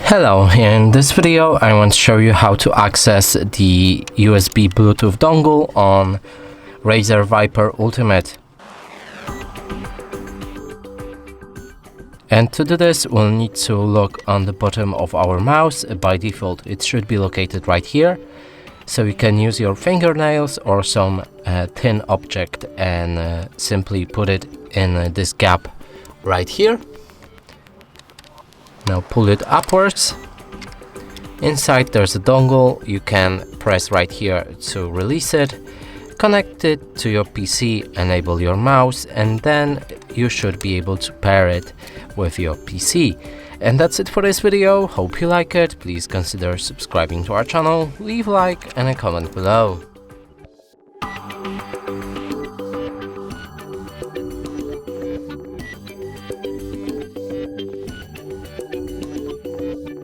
Hello, in this video I want to show you how to access the USB Bluetooth dongle on Razer Viper Ultimate. And to do this we'll need to look on the bottom of our mouse. By default it should be located right here. So you can use your fingernails or some thin object and simply put it in this gap right here. Now pull it upwards. Inside there's a dongle. You can press right here to release it. Connect it to your PC, enable your mouse, and then you should be able to pair it with your PC. And that's it for this video. Hope you like it. Please consider subscribing to our channel, leave a like and a comment below.